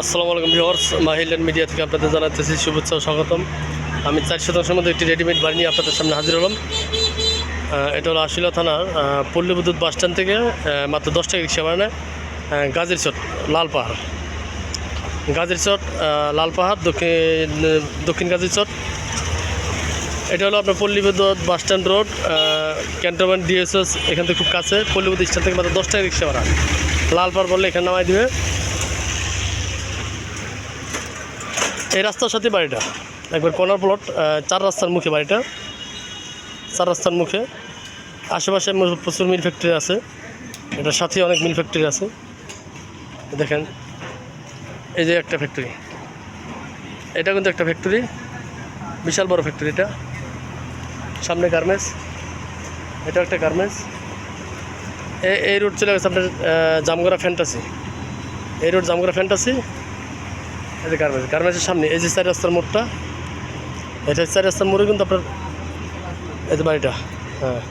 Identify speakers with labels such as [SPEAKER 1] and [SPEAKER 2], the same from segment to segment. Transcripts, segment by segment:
[SPEAKER 1] আসসালামু আলাইকুম viewers, মাহিল্যান্ড media থেকে আপনাদের জানাতেছি শুভেচ্ছা ও স্বাগতম। আমি 4 শতাংশের মধ্যে একটি রেডিমেড বাড়ি নিয়ে আপনাদের সামনে হাজির হলাম। এটা হলো আশুলিয়া থানার পল্লী বিদ্যুৎ বাসস্ট্যান্ড থেকে মাত্র 10 টাকা রিক্সা ভাড়া নেয়। গাজীর চট লালপাহাড়, গাজীর চট লালপাহাড়, দক্ষিণ গাজীর চট। এটা হলো আপনার পল্লী বিদ্যুৎ বাসস্ট্যান্ড রোড, ক্যান্টনমেন্ট ডিএসএস এখান থেকে খুব কাছে। পল্লী বিদ্যুৎ স্ট্যান্ড থেকে মাত্র 10 টাকা রিক্সা ভাড়া। লালপাহাড় বললে এখানে নামাই দিবে। এই রাস্তার সাথে বাড়িটা একবার কর্নার প্লট, 4 রাস্তার মুখে বাড়িটা, 4 রাস্তার মুখে। আশেপাশে প্রচুর মিল ফ্যাক্টরি আছে, এটার সাথে অনেক মিল ফ্যাক্টরি আছে। দেখেন এই যে একটা ফ্যাক্টরি, এটা কিন্তু একটা ফ্যাক্টরি, বিশাল বড় ফ্যাক্টরি। এটা সামনে গার্মেন্টস, এটা একটা গার্মেন্টস। এই রোড চলে গেছে আপনার জামগড়া ফ্যান্টাসি, এই রোড জামগড়া ফ্যান্টাসি। এই যে গার্মেন্টস, গার্মেন্টসের সামনে এই যে 4 রাস্তার মোড়টা, এটা 4 রাস্তার মোড়ে কিন্তু আপনার এই যে বাড়িটা। হ্যাঁ,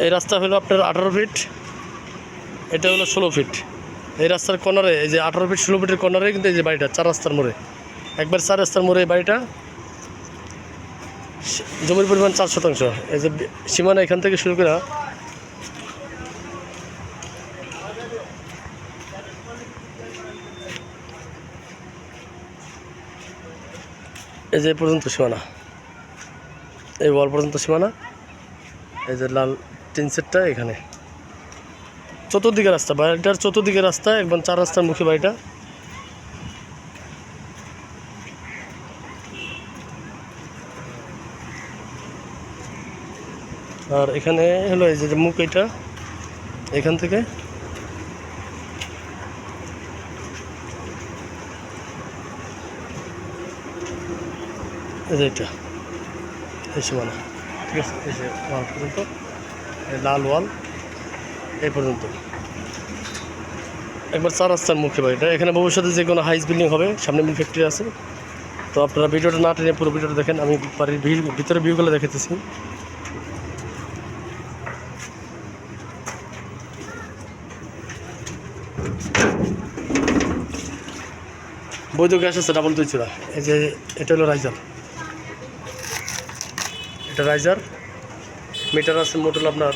[SPEAKER 1] এই রাস্তা হলো আপনার 18 ফিট, এটা হলো 16 ফিট। এই রাস্তার কর্নারে এই যে 18 ফিট 16 ফিটের কর্নারে কিন্তু এই যে বাড়িটা 4 রাস্তার মোড়ে, একবার 4 রাস্তার মোড়ে এই বাড়িটা। জমির পরিমাণ 4 শতাংশ। এই যে সীমানা এখান থেকে শুরু করে এই যে পর্যন্ত সীমানা, এই ওয়াল পর্যন্ত সীমানা। এই যে লাল টিন সেটটা এখানে চতুর্দিকে রাস্তা, বাড়িটার চতুর্দিকে রাস্তা, একদম 4 রাস্তার মুখে বাড়িটা। আর এখানে হলো এই যে মুখ, এটা এখান থেকে এই যে এটা এই সীমানা, ঠিক আছে। এই যে ওয়াল পর্যন্ত, এই লাল ওয়াল এই পর্যন্ত, একবার 4 রাস্তার মুখে বাড়িটা। এখানে ভবিষ্যতে যে কোনো হাইস বিল্ডিং হবে, সামনে মিল ফ্যাক্টরি আছে। তো আপনারা ভিডিওটা না টেনে পুরো ভিডিওটা দেখেন, আমি বাড়ির ভিতরে ভিউগুলো দেখাতেছি। বৈধ গ্যাস আছে ডাবল 2 চূড়া। এই যে এটা হলো রাইজার, এটা রাইজার। মিটার আছে মোট হলো আপনার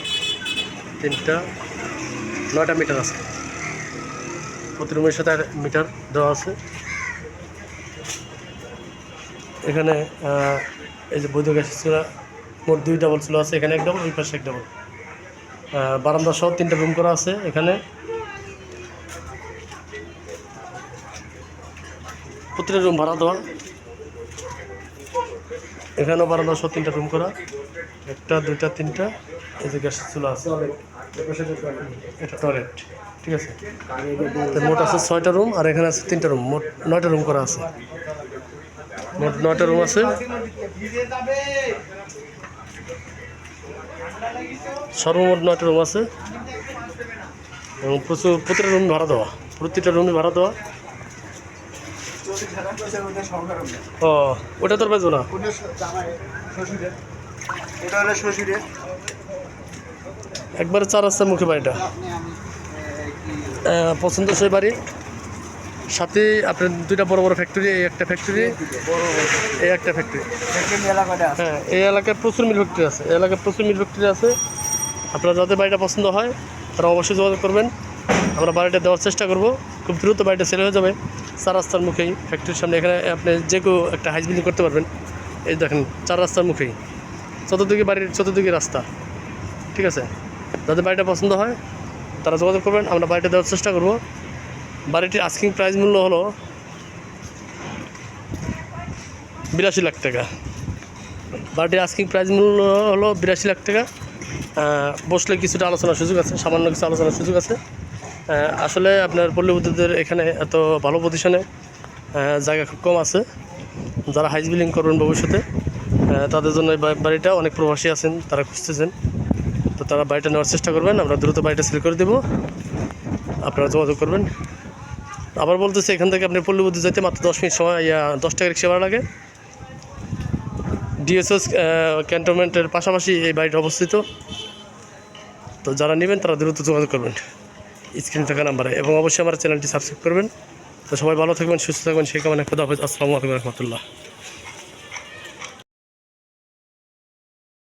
[SPEAKER 1] 9টা মিটার আছে, প্রতি রুমের সাথে মিটার দেওয়া আছে। এখানে এই যে বৈধ গ্যাসের চূড়া মোট 2 ডাবল চুলা আছে, এখানে 1 ডাবল, ওই পাশে 1 ডাবল। বারান্দা সহ 3টা রুম করা আছে এখানে। প্রতিটা রুম ভাড়া দেওয়া। এখানেও বারান্দা সহ 3টা রুম করা, 1টা 2টা 3টা। এই যে গ্যাসের চুলা আছে, এটা টয়লেট, ঠিক আছে। মোট আছে 6টা রুম, আর এখানে আছে 3টা রুম, মোট 9টা রুম করা আছে। মোট 9টা রুম আছে, সর্বমোট 9টা রুম আছে। এবং প্রতিটা রুম ভাড়া দেওয়া, প্রতিটা রুমই ভাড়া দেওয়া। ও ওটা তোর বেজো না, একবারে 4 রাস্তার মুখে বাড়িটা। পছন্দ সেই বাড়ি, সাথে আপনার 2টা বড় বড় ফ্যাক্টরি, এই একটা ফ্যাক্টরি, এই একটা ফ্যাক্টরি। হ্যাঁ, এই এলাকায় প্রচুর মিল ফ্যাক্টরি আছে, এই এলাকায় প্রচুর মিল ফ্যাক্টরি আছে। আপনারা যাদের বাড়িটা পছন্দ হয় তারা অবশ্যই যোগাযোগ করবেন, আমরা বাড়িটা দেওয়ার চেষ্টা করব। খুব দ্রুত বাড়িটা সেল হয়ে যাবে 4 রাস্তার মুখেই, ফ্যাক্টরির সামনে। এখানে আপনি যে কেউ একটা হাইস বিল্ডিং করতে পারবেন। এই দেখেন 4 রাস্তার মুখেই, চতুর্দিকে বাড়ির চতুর্দিকে রাস্তা, ঠিক আছে। যাদের বাড়িটা পছন্দ হয় তারা যোগাযোগ করবেন, আমরা বাড়িটা দেওয়ার চেষ্টা করব। বাড়িটির আস্কিং প্রাইস মূল্য হলো 82 লাখ টাকা। বাড়িটির আস্কিং প্রাইস মূল্য হলো 82 লাখ টাকা। বসলে কিছুটা আলোচনার সুযোগ আছে, সামান্য কিছু আলোচনার সুযোগ আছে। আসলে আপনার পল্লী বিদ্যুতের এখানে এত ভালো পজিশনে জায়গা খুব কম আছে। যারা হাইস বিল্ডিং করবেন ভবিষ্যতে তাদের জন্য এই বাড়িটা, অনেক প্রবাসী আছেন তারা খুঁজতেছেন, তো তারা বাড়িটা নেওয়ার চেষ্টা করবেন। আমরা দ্রুত বাড়িটা সেল করে দেবো, আপনারা যোগাযোগ করবেন। আবার বলতেছি, এখান থেকে আপনি পল্লী বিদ্যুৎ যেতে মাত্র 10 মিনিট সময়, 10 টাকা রিক্সা ভাড়া লাগে। ডিএসএস ক্যান্টনমেন্টের পাশাপাশি এই বাড়িটা অবস্থিত। তো যারা নেবেন তারা দ্রুত যোগাযোগ করবেন। স্ক্রিনে থাকা নাম্বারে, এবং অবশ্যই আমার চ্যানেলটি সাবস্ক্রাইব করবেন। তো সবাই ভালো থাকবেন, সুস্থ থাকবেন, সেই কামনা। খোদা হাফেজ। আসসালামু আলাইকুম রহমতুল্লাহ।